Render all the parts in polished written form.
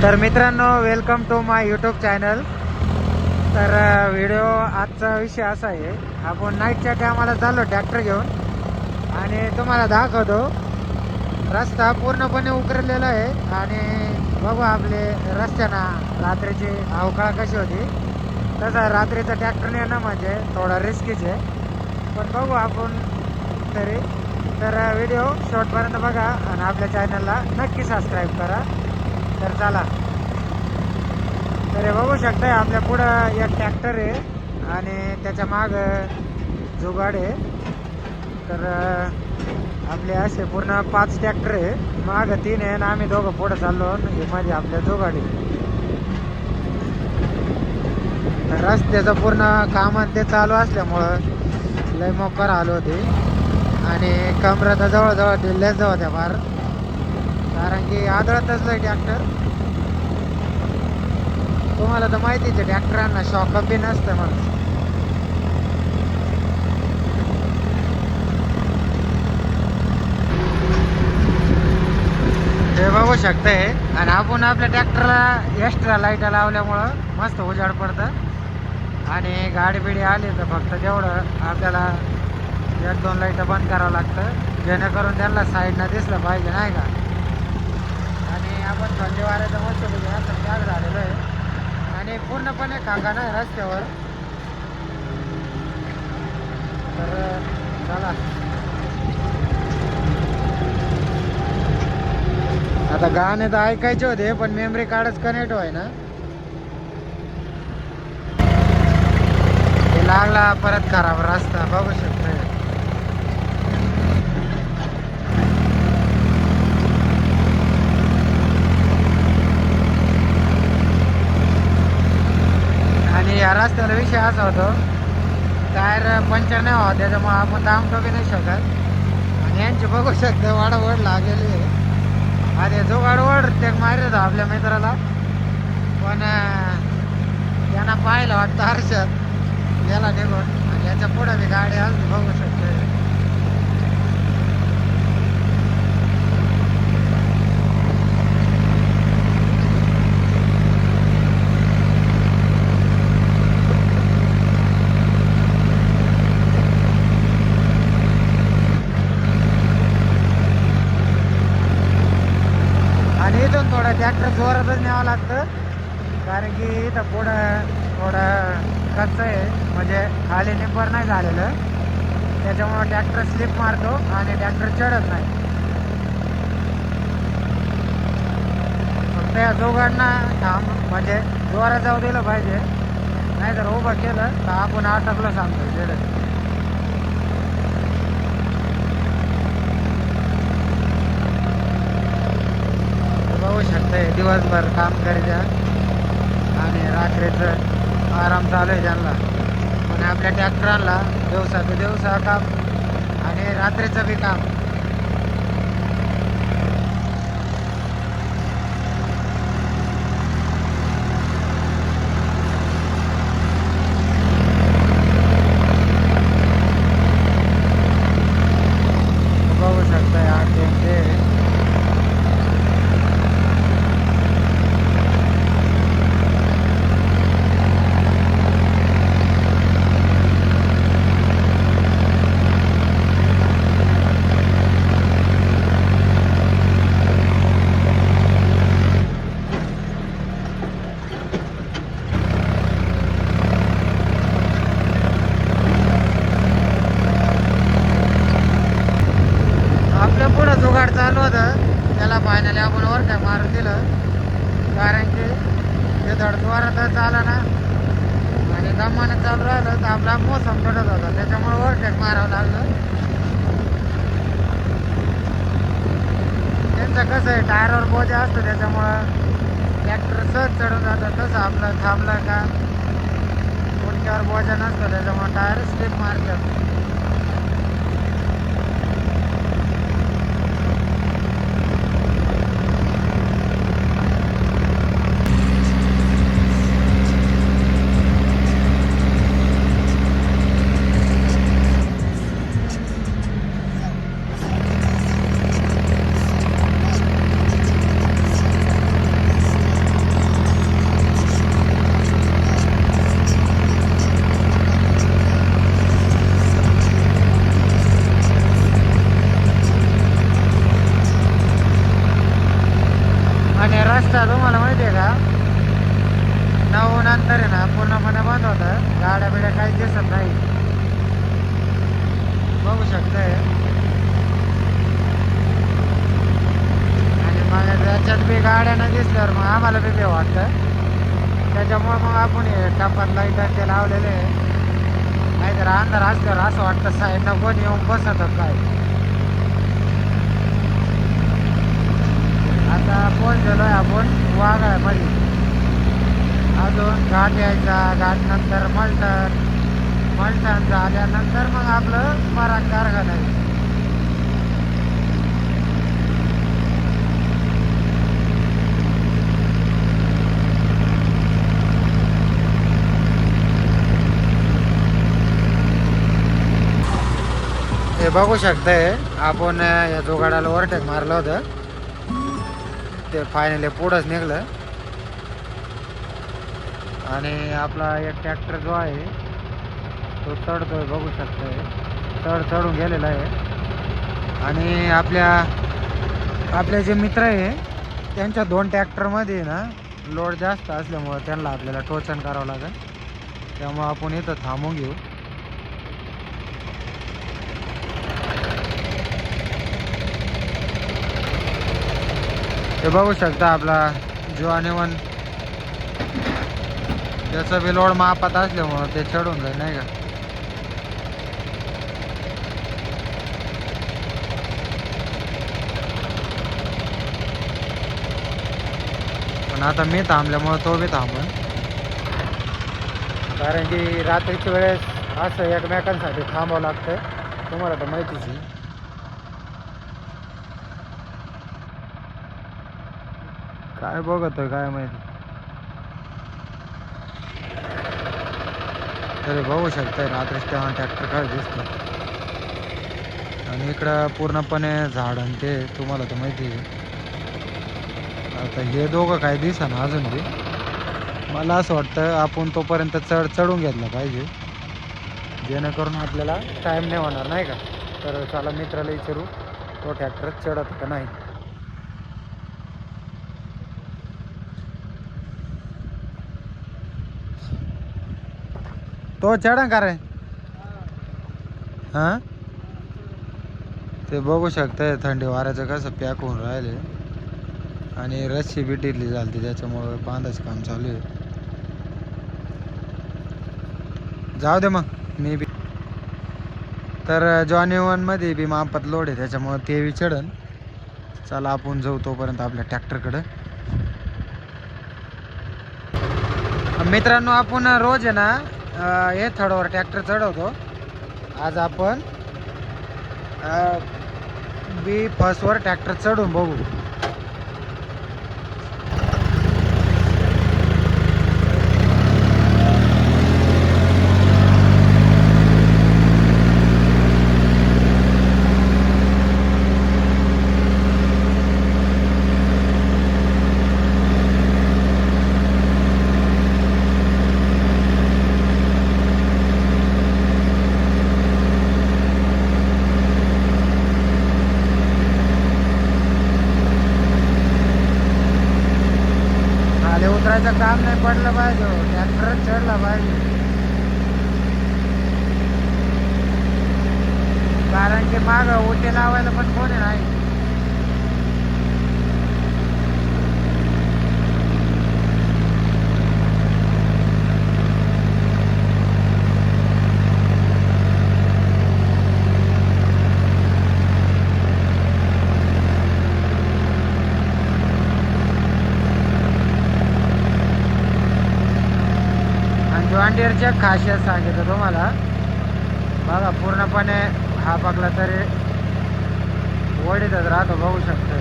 तर मित्रांनो, welcome to my YouTube channel. तर व्हिडिओ आजचा विषय असा आहे, आपण नाईटच्या टायमाला चाललो ट्रॅक्टर घेऊन आणि तुम्हाला दाखवतो. रस्ता पूर्णपणे उकरलेला आहे आणि बघू आपले रस्त्यानं रात्रीची अवकाळ कशी होती. तसं रात्रीचं ट्रॅक्टर नेणं म्हणजे थोडा रिस्कीच आहे, पण बघू आपण तरी. तर व्हिडिओ शेवटपर्यंत बघा आणि आपल्या चॅनलला नक्की सबस्क्राईब करा. तर चला. तर हे बघू शकताय, आपल्या पुढं एक ट्रॅक्टर आहे आणि त्याच्या माग जुगाड आहे. तर आपले असे पूर्ण 5 ट्रॅक्टर आहे, माग 3 आहे आणि आम्ही दोघं पुढं चाललो. हे मध्ये आपल्या जुगाड आहे. तर रस्त्याचं पूर्ण काम ते चालू असल्यामुळं लय मोकर आलो होते आणि कमरात जवळजवळ दिल्ल्याच होत्या फार, कारण की आदळतच लय ट्रॅक्टर. तुम्हाला तर माहितीच आहे, ट्रॅक्टरांना शॉकअप बी नसतं. मग हे बघू शकताय आणि आपण आपल्या ट्रॅक्टरला एक्स्ट्रा लाईट लावल्यामुळं मस्त उजाड पडतं आणि गाडी बिडी आली तर फक्त तेवढं आपल्याला 1-2 लाईट बंद करावं लागतं, जेणेकरून त्यांना साईडनं दिसलं पाहिजे, नाही का. आणि आपण थंडी वाऱ्याचं मस्त असं त्याग झालेलं आहे आणि पूर्णपणे काका नाही रस्त्यावर. तर चला, आता गाणे तर ऐकायचे होते पण मेमरी कार्डच कनेक्ट व्हाय ना. ते लागला परत खराब रस्ता, बघू शकतो. आणि या रस्त्याला विषय असा होतो, टायर पंक्चर नाही व्हावं त्याच्यामुळे आपण दामटो बी नाही शकत. आणि यांची बघू शकतो वाडावड लागलेली आहे. अरे जो गाडवड ते मारत होता आपल्या मित्राला, पण त्यांना पाहिलं वाटतं हर्षद गेला निघून आणि याच्या पुढे बी गाडी आली, बघू शकते. आणि इथून थोडं ट्रॅक्टर जोरातच न्यावं लागतं, कारण की इथं पुढं थोडं कच्चं आहे, म्हणजे खाली निंबर नाही झालेलं, त्याच्यामुळं ट्रॅक्टर स्लिप मारतो आणि ट्रॅक्टर चढत नाही. फक्त या जोगांना थांब म्हणजे जोरात जाऊ दिलं पाहिजे, नाही तर उभं केलं तर आपण अटकलो सांगतो जड. बघू शकताय दिवसभर काम करायचं आणि रात्रीचं आराम चालू आहे त्यांना. आणि आपल्या ट्रॅक्टरांना दिवसाचं दिवसा काम आणि रात्रीचं बी काम. बघू शकताय ते आपल्या पुढं जुगाड चालू होतं, त्याला फायनली आपण ओव्हरटेक मारून दिलं, कारण की ते धडकवारातच आलं ना आणि दमानं चालू राहिलं तर आपला मोसम चढत होता, त्याच्यामुळे ओव्हरटेक मारावं लागलं. त्यांचं कसं आहे, टायरवर बोजा असतं त्याच्यामुळं ट्रॅक्टर सहज चढून जातं. तसं आपलं थांबलं का गुडघ्यावर बोजा नसतं, त्याच्यामुळे टायर स्लिप मारतात. आणि रस्ता तुम्हाला माहिती आहे का, 9 नंतर आहे ना पूर्णपणे बंद होतं, गाड्या बिड्या काही दिसत नाही, बघू शकताय. आणि मग त्याच्यात बी गाड्या नाही दिसल्यावर मग आम्हाला बी बे वाटतं. त्याच्यामुळे मग आपण हे टपात लाईट ते लावलेले आहे. नाहीतर अंधार असल्यावर असं वाटतं साईडनं कोण येऊन बसत काय. आता पोहोचलेलो आहे आपण वाघाळ्यामध्ये. अजून घाट यायचा, घाट नंतर मलटण, मलटण झाल्यानंतर मग आपलं पराग कारखाना आहे. हे बघू शकताय आपण या जोगाडाला ओव्हरटेक मारलं होतं, ते फायनली पुढंच निघलं. आणि आपला एक ट्रॅक्टर जो आहे तो चढतोय, बघू शकताय चढून गेलेला आहे. आणि आपले जे मित्र आहे त्यांच्या 2 ट्रॅक्टरमध्ये ना लोड जास्त असल्यामुळं त्यांना आपल्याला टोचन करावं लागेल. त्यामुळं आपण इथं थांबून घेऊ. हे बघू शकता आपला जॉन इवन, त्याचं बी लोड मापात असल्यामुळं ते चढून जाईल नाही का. पण आता मी थांबल्यामुळं तो बी थांबन, कारण की रात्रीच्या वेळेस असं एकमेकांसाठी थांबावं लागतं, तुम्हाला तर माहितीच आहे. काय बघतोय काय माहिती. तरी बघू शकताय रात्रीच तेव्हा ट्रॅक्टर काय दिसतं. आणि इकडं पूर्णपणे झाड आणि ते तुम्हाला तर माहिती आहे. आता हे दोघं काय दिसेना अजून बी. मला असं वाटतं आपण तोपर्यंत चढून घेतला पाहिजे, जेणेकरून आपल्याला टाईम नाही होणार नाही का. तर चला मित्राला विचारू तो ट्रॅक्टर चढत का नाही. तो चढा का रे? हां, ते बघू शकताय थंडी वाऱ्याचं कसं पॅक होऊन राहिले. आणि रस्सी बी ढिली झाली त्याच्यामुळं बांधायचं काम चालू आहे. जाऊ दे मग मी बी. तर जॉन इवनमध्ये बी मापात लोड आहे त्याच्यामुळं ते बी चढन. चला आपण जाऊ तोपर्यंत आपल्या ट्रॅक्टरकडं. मित्रांनो आपण रोज आहे ना हे थोड्यावर ट्रॅक्टर चढवतो. आज आपण बी फर्स्टवर ट्रॅक्टर चढून बघू. उतरायचं काम नाही पडलं पाहिजे, ट्रॅक्टरच चढला पाहिजे. कारण की मागं उटे लावायला पण कोणी नाही. जॉन डिअरच्या खासियत सांगितलं तुम्हाला बघा, पूर्णपणे हा पकला तरी वडीतच राहतो, बघू शकतो.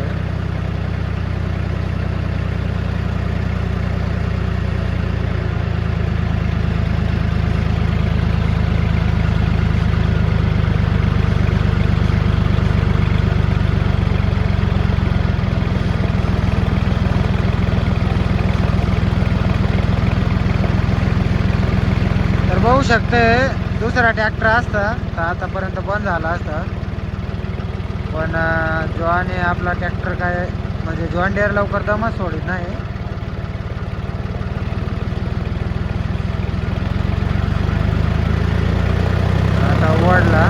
बघू शकते दुसरा ट्रॅक्टर असता तर आतापर्यंत बंद झाला असता. पण जो आणि आपला ट्रॅक्टर काय म्हणजे जॉन डिअर लवकर दमच सोडित नाही. आता वडला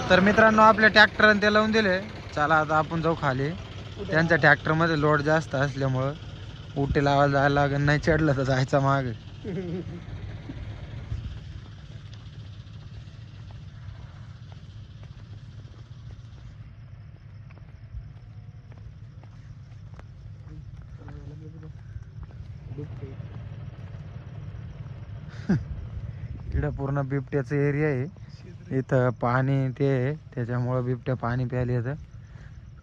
तर मित्रांनो आपले ट्रॅक्टर ते लावून दिले. चला आता आपण जाऊ खाली. त्यांच्या ट्रॅक्टरमध्ये लोड जास्त असल्यामुळं उटी लावायला जायला लागेल. नाही चढलं तर जायचं मागे. इकडं पूर्ण बिबट्याचं एरिया आहे. इथं पाणी ते आहे त्याच्यामुळं बिबट्या पाणी प्यायला येतं.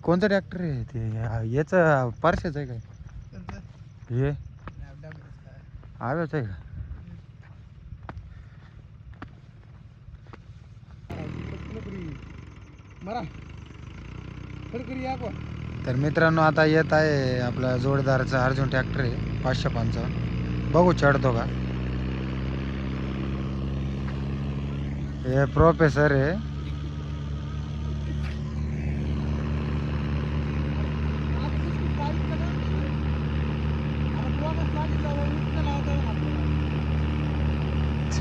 कोणतं ट्रॅक्टर आहे ते? याचं परशाचं आहे काय हे? आव्याच आहे का? तर मित्रांनो आता येत आहे आपला जोडदारचा अर्जुन ट्रॅक्टर आहे 505. बघू चढतो का. हे प्रोफेसर आहे.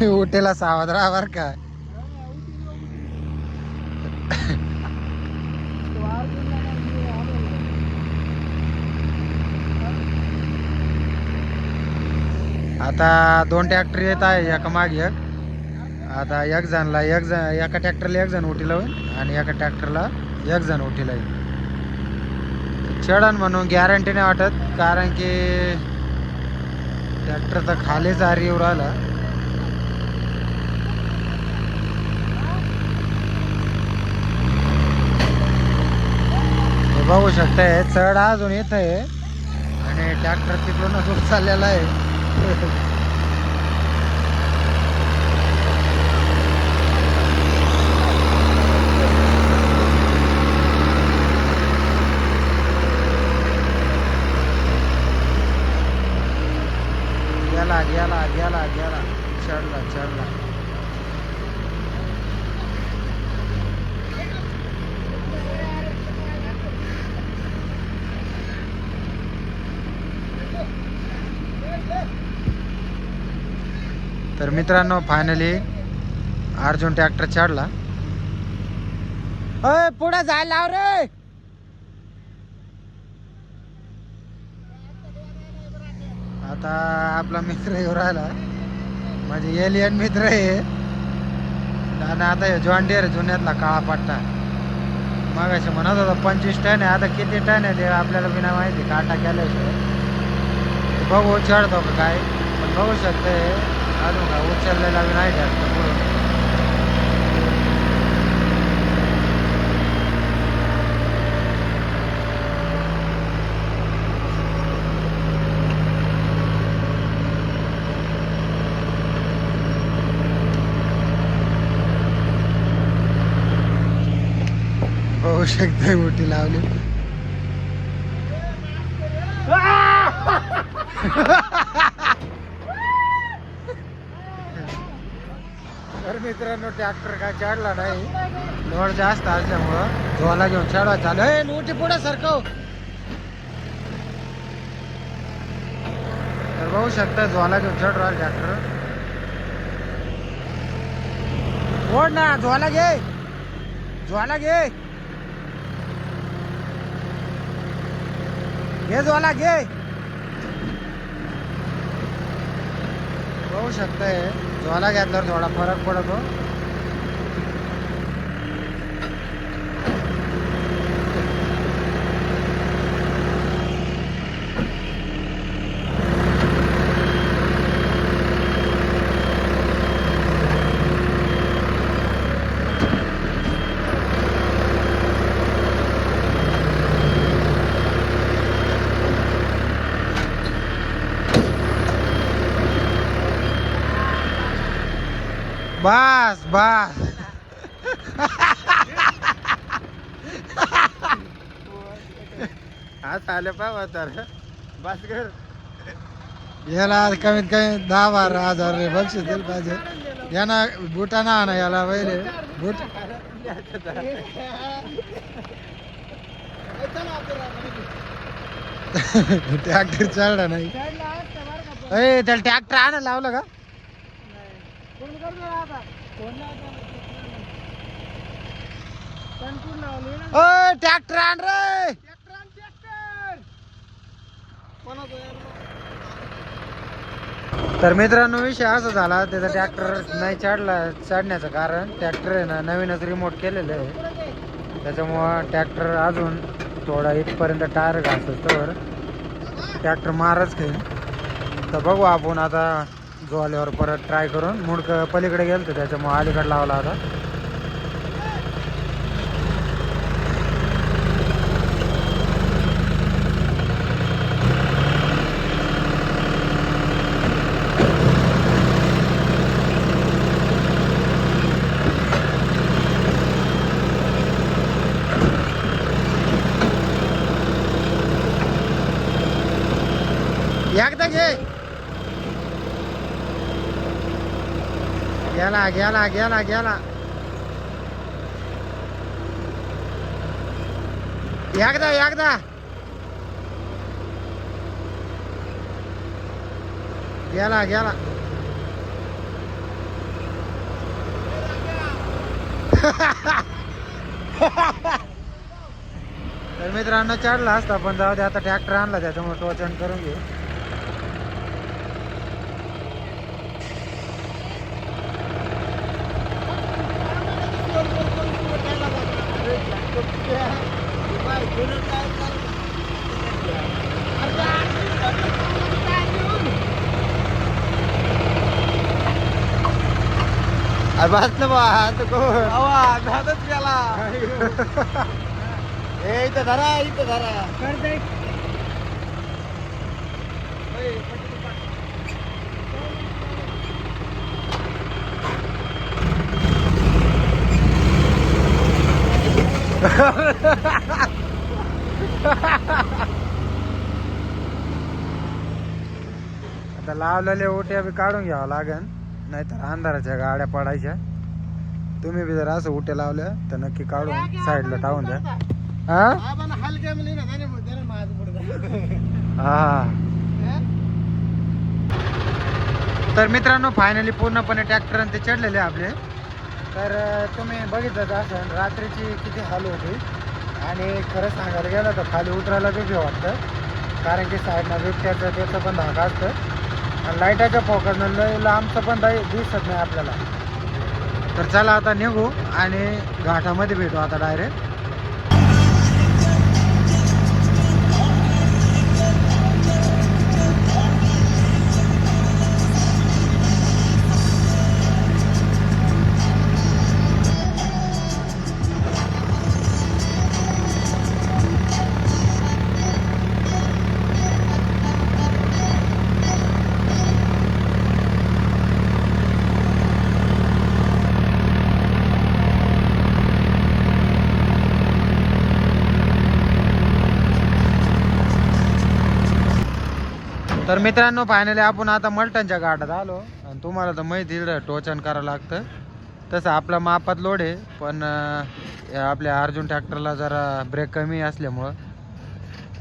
उठेला सावध राहा बर का. आता 2 ट्रॅक्टर येत आहे एका मागे एक. आता एक जणला एका ट्रॅक्टरला एक जण उठी लावून आणि एका ट्रॅक्टरला एक जण उठी लावून. चढण म्हणून गॅरंटी नाही वाटत कारण की ट्रॅक्टर तर खालीच आरीवर आला. हे बघू शकताय चढ अजून येत आहे आणि ट्रॅक्टर तिकडूनच उठ चाललेला आहे. गेला गेला गेला गेला चढला चढला. तर मित्रांनो फायनली अर्जुन ट्रॅक्टर चढला. पुढे जायला लाव रे. आता आपला मित्र येऊ राहिला म्हणजे एलियन मित्र आहे. आणि आता हे जॉन डिअर जुन्यातला काळा पट्टा. मग असे म्हणत होता 25 टन आहे. आता किती टन आहे ते आपल्याला बिना माहिती काटा केल्याशिवाय. बघू चढतो का काय. पण बघू शकते अजून का उचललेला बी नाही ट्रॅक्टर पुढून. बघू शकते उटी लावली. तर मित्रांनो ट्रॅक्टर काय चढला नाही. लोड जास्त असल्यामुळं झोला घेऊन चढवा चालू. उठी पुढे सरकव. तर बघू शकता झोला घेऊन चढ राहिला ट्रॅक्टर. ओढ ना झोला घे. झोला घे. घे झोला घे. बघू शकताय ज्वाला घेतल्यावर थोडा फरक पडतो. बस बस. आज आले पाहा तर बस कर. याला कमीत कमी 10-12 हजार बक्षीस दिलं पाहिजे. याना बुटाना आणा याला पहिले बूट. ट्रॅक्टर चढला नाही. त्याला ट्रॅक्टर आणा लावलं का? ट्रॅक्टर आण रे. तर मित्रांनो विषय असा झाला, त्याचा ट्रॅक्टर नाही चढण्याचं कारण ट्रॅक्टर आहे ना नवीनच रिमोट केलेलं आहे, त्याच्यामुळं ट्रॅक्टर अजून थोडा इथपर्यंत टायर घासतोवर ट्रॅक्टर मारच खाईल. तर बघू आपण आता जो आल्यावर परत ट्राय करून. मुडकं पलीकडे गेलं तर त्याच्यामुळे अलीकडे लावला आता. एकदा घे. गेला गेला गेला गेला. एकदा एकदा गेला गेला. तर मित्रांनो चढला असता, पण जाऊ दे आता ट्रॅक्टर आणला त्याच्यामुळे टोचन करून घेऊ. बसलं बा हातच गेला. इथं धरा इथं धरा. आता लावलेल्या ओट्या बी काढून घ्यावं लागेल, नाहीतर अंधाराच्या गाड्या पडायच्या. तुम्ही बी जर असं उट्या लावल्या तर नक्की काढून साईडला टाकून द्या. हा तर मित्रांनो फायनली पूर्णपणे ट्रॅक्टर ते चढलेले आपले. तर तुम्ही बघितलं असेल रात्रीची किती हाल होती. आणि खरं सांगायला गेलं तर खाली उतरायला बी वाटतं, कारण की साईडला बिबट्याचं त्याचं पण धागा असतं. आणि लाईटाच्या फोकसनं लय लांबचं पण दिसत नाही आपल्याला. तर चला आता निघू आणि घाटामध्ये भेटू आता डायरेक्ट. तर मित्रांनो फायनली आपण आता मलटणच्या घाटात आलो. आणि तुम्हाला तर माहिती टोचन करावं लागतं. तसं आपला मापात लोड आहे, पण आपल्या अर्जुन ट्रॅक्टरला जरा ब्रेक कमी असल्यामुळं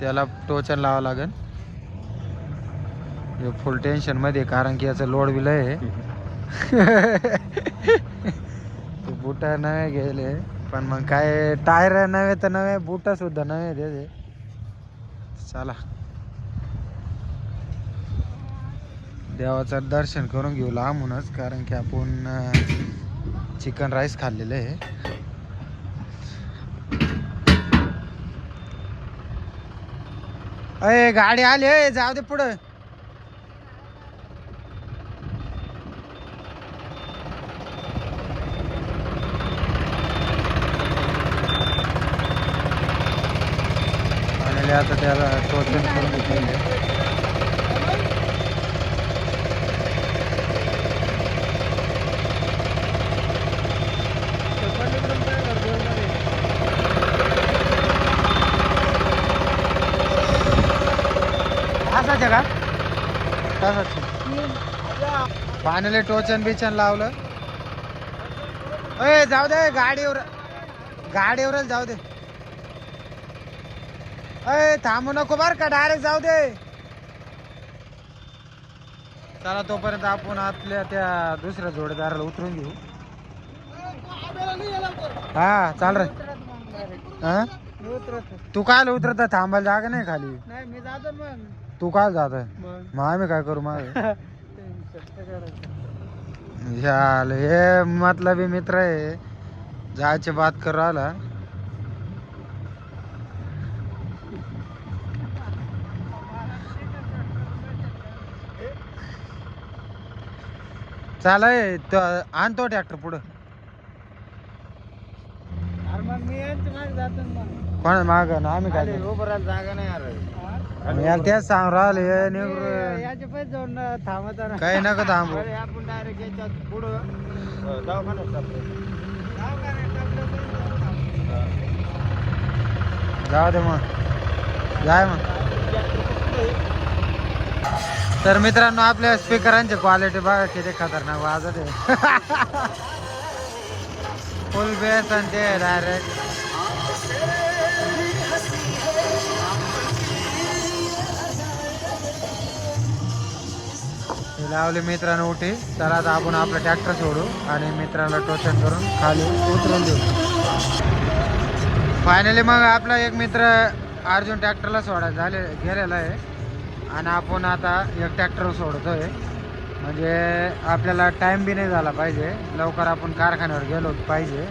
त्याला टोचन लावावं लागेल. फुल टेन्शनमध्ये, कारण की याचं लोड बी लय आहे. बूट नवे गेले, पण मग काय टायर नव्हे तर नव्हे, बूट सुद्धा नव्हे त्याचे. चला देवाचं दर्शन करून घेऊ लांबूनच, कारण की आपण चिकन राईस खाल्लेलं आहे. अय गाडी आली, जाऊ दे पुढं. आणि आता त्याला टोचन करून घेतलेलं. असा जगा पाण्याला टोचन बिचन लावलं. अय जाऊ दे गाडीवर, गाडीवरच जाऊ दे. अय थांबू नको बर का, डायरेक्ट जाऊ दे. चला तोपर्यंत आपण आपल्या त्या दुसऱ्या जोडीदाराला उतरून घेऊ. हा चाल रे. हा तू काय उतरत, थांबायला जागा नाही खाली. नाही मी जातो मग. तू काय जात मग आम्ही काय करू मग. हे मतलबी मित्र आहे, जायची बात करू आला. चालय आणतो ट्रॅक्टर पुढं. अरे मग मी यांच्या मागे जातो मग. कोण माग ना आम्ही काय उभं राहायला जागा नाही यार. याला तेच सांग राहिले याच्या पैसे जाऊन थांबत आहे. काही नका थांबू. आपण डायरेक्ट याच्यात पुढं दवाखान्यात जाऊ दे मग, जाय मग. तर मित्रांनो आपल्या स्पीकरांची क्वालिटी बघा किती खतरनाक वाजत आहे. फुल बेस आणि ते डायरेक्ट. लावले मित्रांनो उठी. चला आता आपण आपला ट्रॅक्टर सोडू आणि मित्राला टोचन करून खाली उतरून देऊ. फायनली मग आपला एक मित्र अर्जुन ट्रॅक्टरला सोडायला गेलेला आहे आणि आपण आता एक ट्रॅक्टर सोडतोय. म्हणजे आपल्याला टाइम बी नाही झाला पाहिजे, लवकर आपण कारखान्यावर गेलो पाहिजे.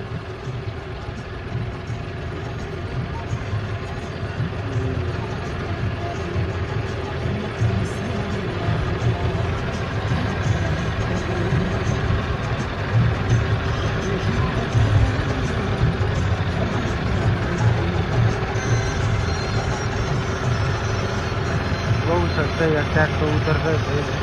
बघू शकता एक ट्रॅक्टर उतरतोय पहिले.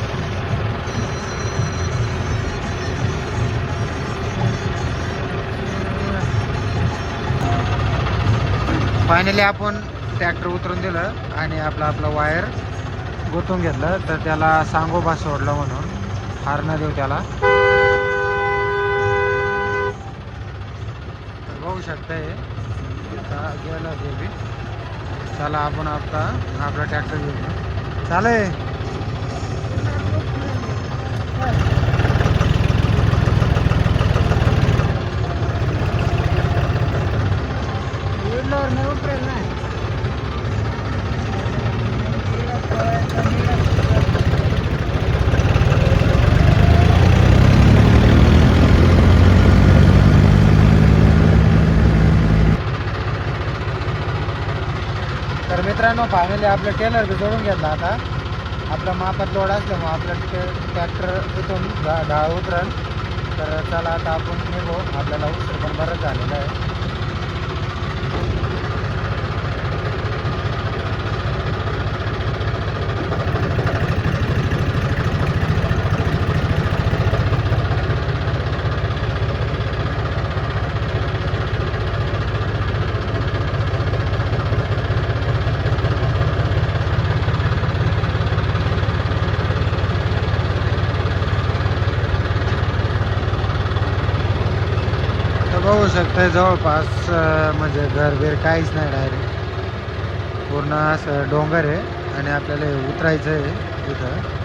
फायनली आपण ट्रॅक्टर उतरून दिलं आणि आपला वायर गुंतून घेतलं. तर त्याला सांगोबा सोडलं म्हणून हार न देऊ त्याला. बघू शकता गेलं ते बी. चला आपण आपला ट्रॅक्टर घेऊ. चालेल. तर मित्रांनो फायनली आपलं टेलर बी जोडून घेतला. आता आपला मापात लोड असल्यामुळे आपलं ट्रॅक्टर इथून गाळ उतरण. तर चला आता आपण निघू, आपल्याला उशीर पण बरंच झालेलं आहे. बघू शकता जवळपास म्हणजे घरबीर काहीच नाही, डायरेक्ट पूर्ण असं डोंगर आहे आणि आपल्याला उतरायचं आहे इथं.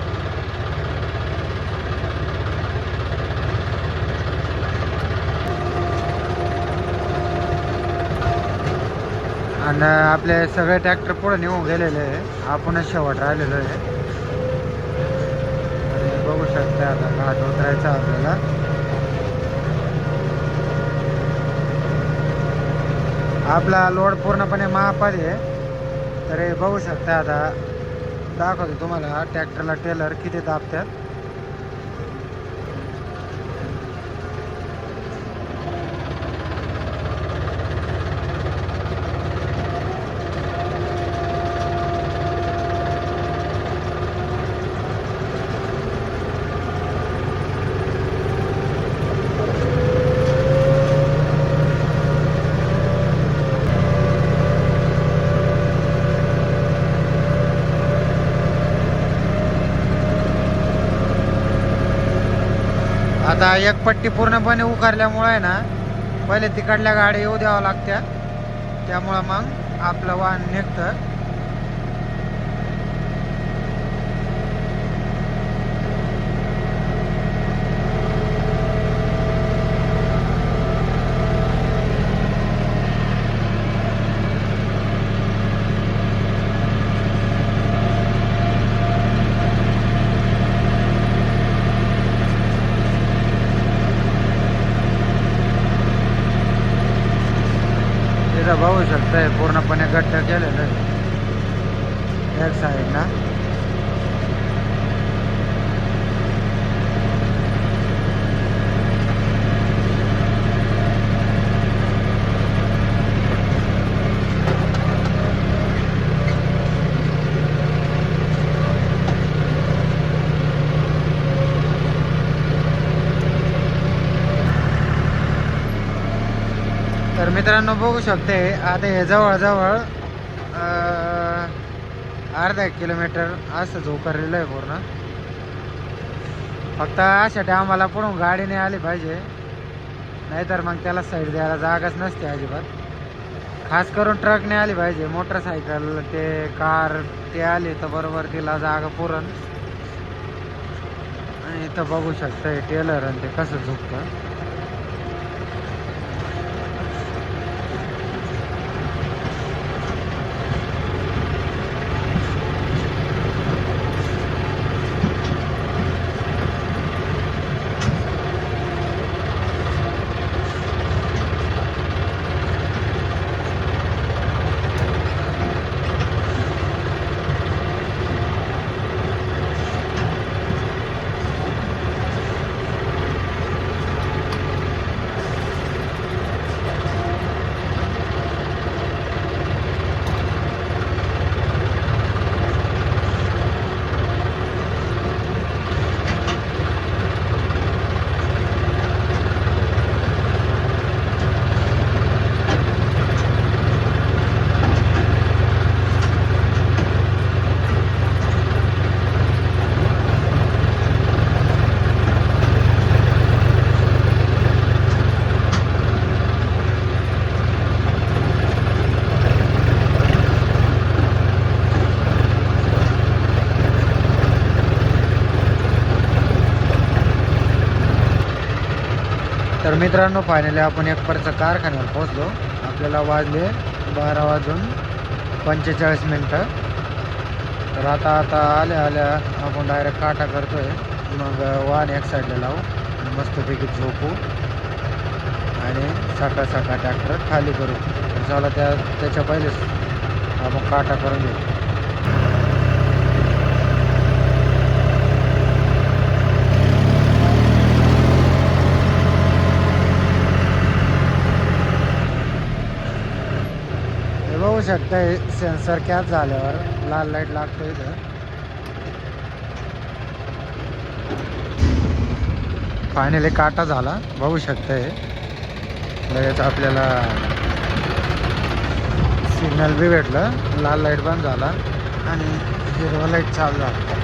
आणि आपले सगळे ट्रॅक्टर पुढे निघून गेलेले आहे, आपणच शेवट राहिलेलो आहे. आणि बघू शकता आता घाट उतरायचा आपल्याला. आपला लोड पूर्णपणे मापात आहे. तर हे बघू शकता आता दाखवतो तुम्हाला ट्रॅक्टरला टेलर किती दाबतात. एक पट्टी पूर्णपणे उकारल्यामुळे आहे ना पहिले तिकडल्या गाड्या येऊ द्यावं लागत्या, त्यामुळं मग आपलं वाहन निघतं. इथं बघू शकतंय पूर्णपणे गट्ट केलेलं आहे एक साईडला. तर मित्रांनो बघू शकते आता हे जवळजवळ अर्धा 1 किलोमीटर असंच उकरलेलं आहे पूर्ण. फक्त अशा टायमाला पुढून गाडी नाही आली पाहिजे, नाहीतर मग त्याला साईड द्यायला जागाच नसते अजिबात. खास करून ट्रक नाही आली पाहिजे, मोटरसायकल ते कार ते आली तर बरोबर तिला जागा पुरण. आणि इथं बघू शकता टेलर आणि ते कसं झुकतं. तर मित्रांनो फायनली आपण एकपर्यंत कारखान्यावर पोहोचलो. आपल्याला वाजले 12:45. तर आता आल्या आपण डायरेक्ट काटा करतोय. मग वाहन एक साईडला लावू आणि मस्तपैकी झोपू आणि सकाळ ट्रॅक्टर खाली करू. तर चला त्याच्या पहिलेच आपण काटा करून घेऊ. बघू शकता सेन्सर कॅच झाल्यावर लाल लाईट लागतो इथं. फायनली काटा झाला बघू शकताय. लगेच आपल्याला सिग्नल बी भेटलं, लाल लाईट बंद झाला आणि हिरवा लाईट चालू झाला.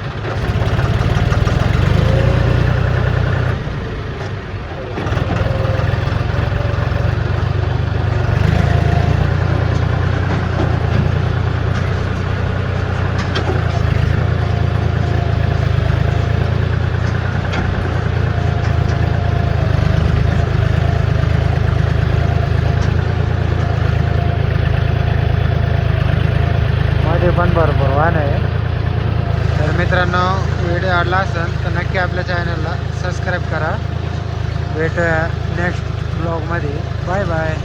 पण भरपूर वाहन आहे. तर मित्रांनो व्हिडिओ आवडला असेल तर नक्की आपल्या चॅनलला सबस्क्राईब करा. भेटूया नेक्स्ट ब्लॉगमध्ये. Bye bye.